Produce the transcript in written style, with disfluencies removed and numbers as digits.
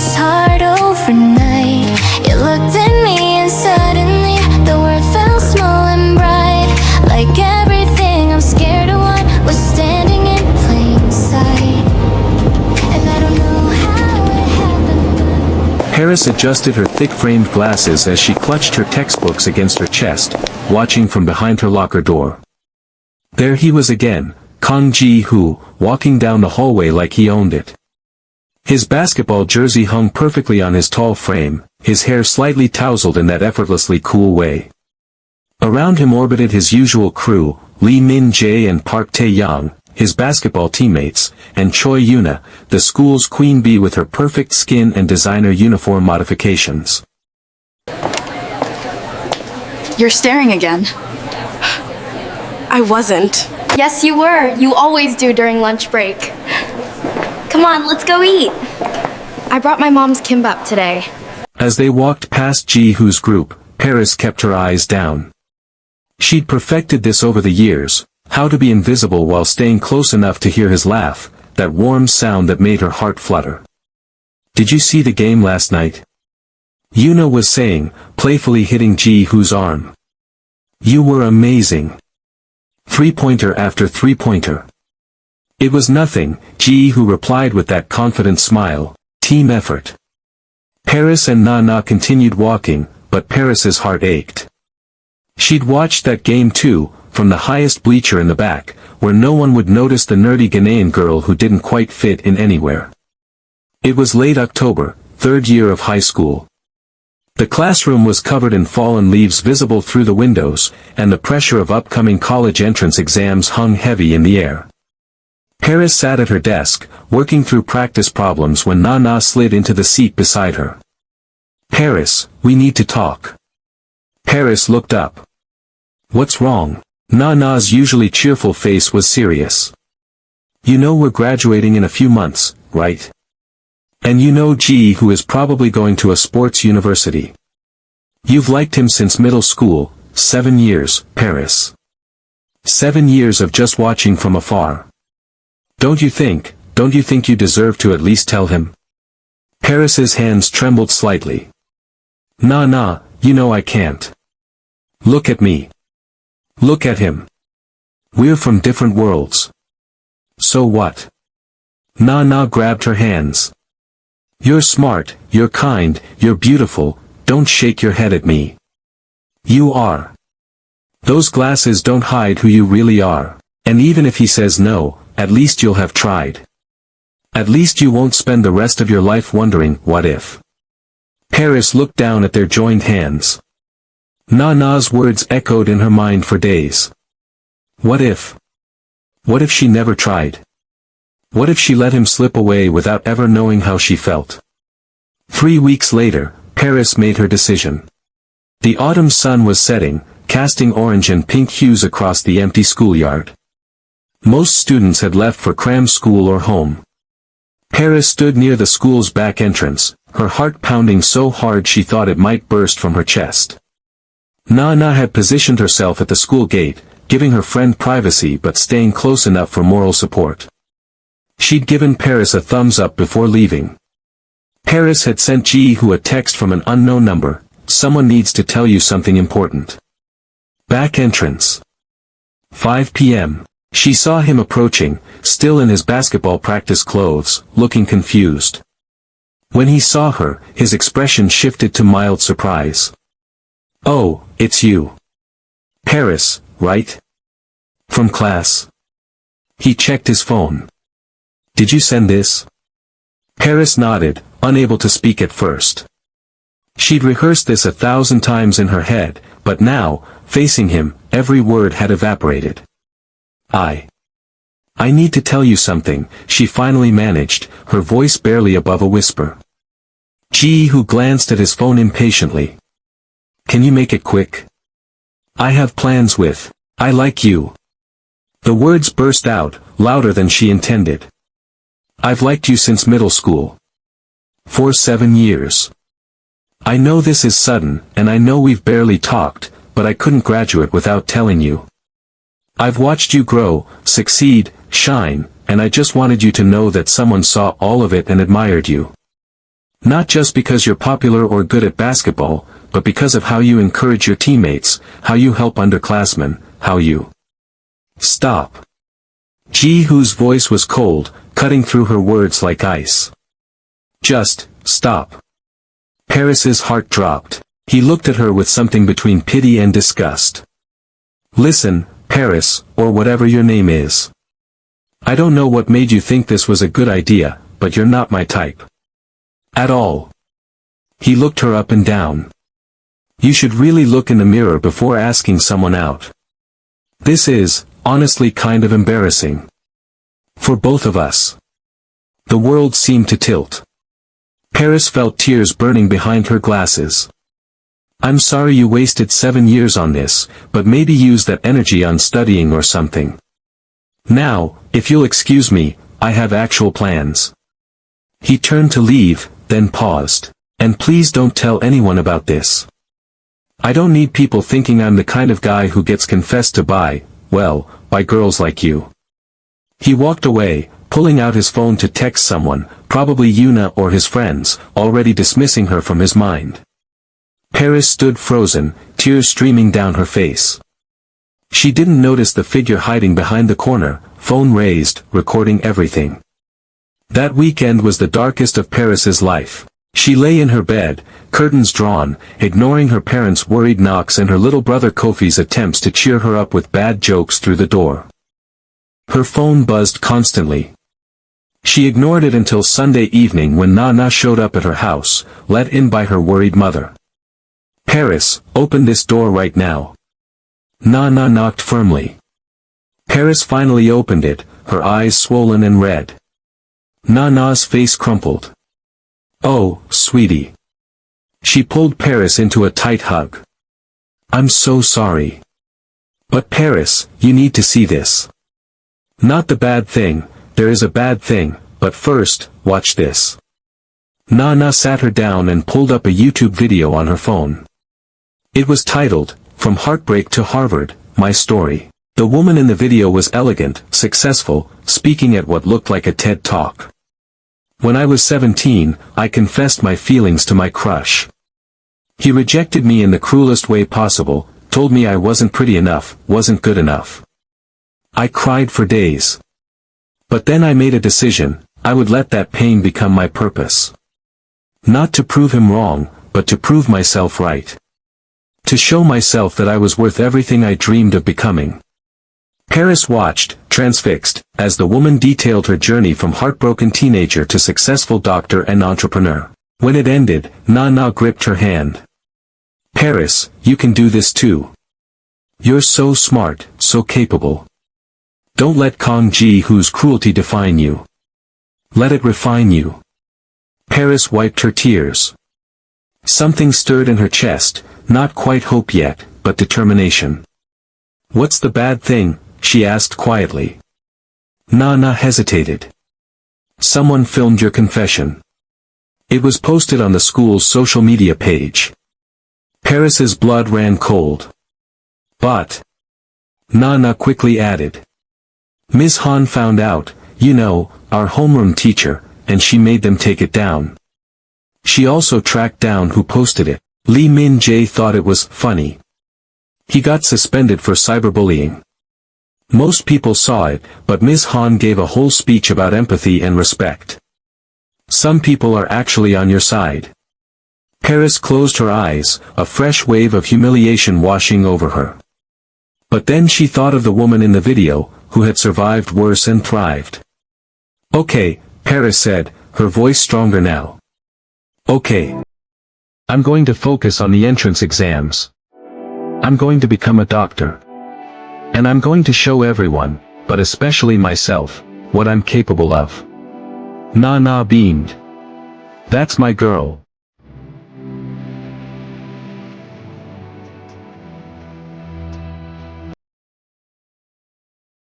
this hard overnight. You looked at me and suddenly the world felt small and bright. Like everything I'm scared of what was standing in plain sight. And I don't know how it happened. Paris adjusted her thick-framed glasses as she clutched her textbooks against her chest, watching from behind her locker door. There he was again, Kang Ji Hoo, walking down the hallway like he owned it. His basketball jersey hung perfectly on his tall frame, his hair slightly tousled in that effortlessly cool way. Around him orbited his usual crew, Lee Min-jae and Park Tae-young, his basketball teammates, and Choi Yoona, the school's queen bee with her perfect skin and designer uniform modifications. You're staring again. I wasn't. Yes, you were. You always do during lunch break. Come on, let's go eat. I brought my mom's kimbap today. As they walked past Ji Hoo's group, Paris kept her eyes down. She'd perfected this over the years, how to be invisible while staying close enough to hear his laugh, that warm sound that made her heart flutter. Did you see the game last night? Yoona was saying, playfully hitting Ji Hoo's arm. You were amazing. Three-pointer after three-pointer. It was nothing, Ji Hoo replied with that confident smile. Team effort. Paris and Na continued walking, but Paris's heart ached. She'd watched that game too, from the highest bleacher in the back, where no one would notice the nerdy Ghanaian girl who didn't quite fit in anywhere. It was late October, third year of high school. The classroom was covered in fallen leaves visible through the windows, and the pressure of upcoming college entrance exams hung heavy in the air. Paris sat at her desk, working through practice problems when Na slid into the seat beside her. Paris, we need to talk. Paris looked up. What's wrong? Na's usually cheerful face was serious. You know we're graduating in a few months, right? And you know Ji Hoo is probably going to a sports university. You've liked him since middle school, 7 years, Paris. 7 years of just watching from afar. Don't you think you deserve to at least tell him? Paris's hands trembled slightly. Na, you know I can't. Look at me. Look at him. We're from different worlds. So what? Na grabbed her hands. You're smart, you're kind, you're beautiful, don't shake your head at me. You are. Those glasses don't hide who you really are, and even if he says no, at least you'll have tried. At least you won't spend the rest of your life wondering, what if? Paris looked down at their joined hands. Na's words echoed in her mind for days. What if? What if she never tried? What if she let him slip away without ever knowing how she felt? 3 weeks later, Paris made her decision. The autumn sun was setting, casting orange and pink hues across the empty schoolyard. Most students had left for cram school or home. Paris stood near the school's back entrance, her heart pounding so hard she thought it might burst from her chest. Na had positioned herself at the school gate, giving her friend privacy but staying close enough for moral support. She'd given Paris a thumbs up before leaving. Paris had sent Ji Hoo a text from an unknown number. Someone needs to tell you something important. Back entrance. 5 p.m. She saw him approaching, still in his basketball practice clothes, looking confused. When he saw her, his expression shifted to mild surprise. Oh, it's you. Paris, right? From class. He checked his phone. Did you send this? Paris nodded, unable to speak at first. She'd rehearsed this 1,000 times in her head, but now, facing him, every word had evaporated. I need to tell you something, she finally managed, her voice barely above a whisper. Ji Hoo glanced at his phone impatiently. Can you make it quick? I have plans with, I like you. The words burst out, louder than she intended. I've liked you since middle school. For 7 years. I know this is sudden, and I know we've barely talked, but I couldn't graduate without telling you. I've watched you grow, succeed, shine, and I just wanted you to know that someone saw all of it and admired you. Not just because you're popular or good at basketball, but because of how you encourage your teammates, how you help underclassmen, how you... Stop. Ji Hoo's voice was cold, cutting through her words like ice. Just, stop. Paris's heart dropped. He looked at her with something between pity and disgust. Listen, Paris, or whatever your name is. I don't know what made you think this was a good idea, but you're not my type. At all. He looked her up and down. You should really look in the mirror before asking someone out. This is, honestly, kind of embarrassing. For both of us. The world seemed to tilt. Paris felt tears burning behind her glasses. I'm sorry you wasted 7 years on this, but maybe use that energy on studying or something. Now, if you'll excuse me, I have actual plans. He turned to leave, then paused. And please don't tell anyone about this. I don't need people thinking I'm the kind of guy who gets confessed to by girls like you. He walked away, pulling out his phone to text someone, probably Yuna or his friends, already dismissing her from his mind. Paris stood frozen, tears streaming down her face. She didn't notice the figure hiding behind the corner, phone raised, recording everything. That weekend was the darkest of Paris's life. She lay in her bed, curtains drawn, ignoring her parents' worried knocks and her little brother Kofi's attempts to cheer her up with bad jokes through the door. Her phone buzzed constantly. She ignored it until Sunday evening when Nana showed up at her house, let in by her worried mother. Paris, open this door right now. Nana knocked firmly. Paris finally opened it, her eyes swollen and red. Nana's face crumpled. Oh, sweetie. She pulled Paris into a tight hug. I'm so sorry. But Paris, you need to see this. Not the bad thing, there is a bad thing, but first, watch this. Nana sat her down and pulled up a YouTube video on her phone. It was titled, From Heartbreak to Harvard, My Story. The woman in the video was elegant, successful, speaking at what looked like a TED Talk. When I was 17, I confessed my feelings to my crush. He rejected me in the cruelest way possible, told me I wasn't pretty enough, wasn't good enough. I cried for days. But then I made a decision, I would let that pain become my purpose. Not to prove him wrong, but to prove myself right. To show myself that I was worth everything I dreamed of becoming. Paris watched, transfixed, as the woman detailed her journey from heartbroken teenager to successful doctor and entrepreneur. When it ended, Nana gripped her hand. Paris, you can do this too. You're so smart, so capable. Don't let Kang Ji Hoo's cruelty define you. Let it refine you. Paris wiped her tears. Something stirred in her chest, not quite hope yet, but determination. What's the bad thing? She asked quietly. Nana hesitated. Someone filmed your confession. It was posted on the school's social media page. Paris's blood ran cold. But... Nana quickly added. Ms. Han found out, you know, our homeroom teacher, and she made them take it down. She also tracked down who posted it. Lee Min-jae thought it was funny. He got suspended for cyberbullying. Most people saw it, but Ms. Han gave a whole speech about empathy and respect. Some people are actually on your side. Paris closed her eyes, a fresh wave of humiliation washing over her. But then she thought of the woman in the video, who had survived worse and thrived. Okay, Paris said, her voice stronger now. Okay. I'm going to focus on the entrance exams. I'm going to become a doctor. And I'm going to show everyone, but especially myself, what I'm capable of. Nana beamed. That's my girl.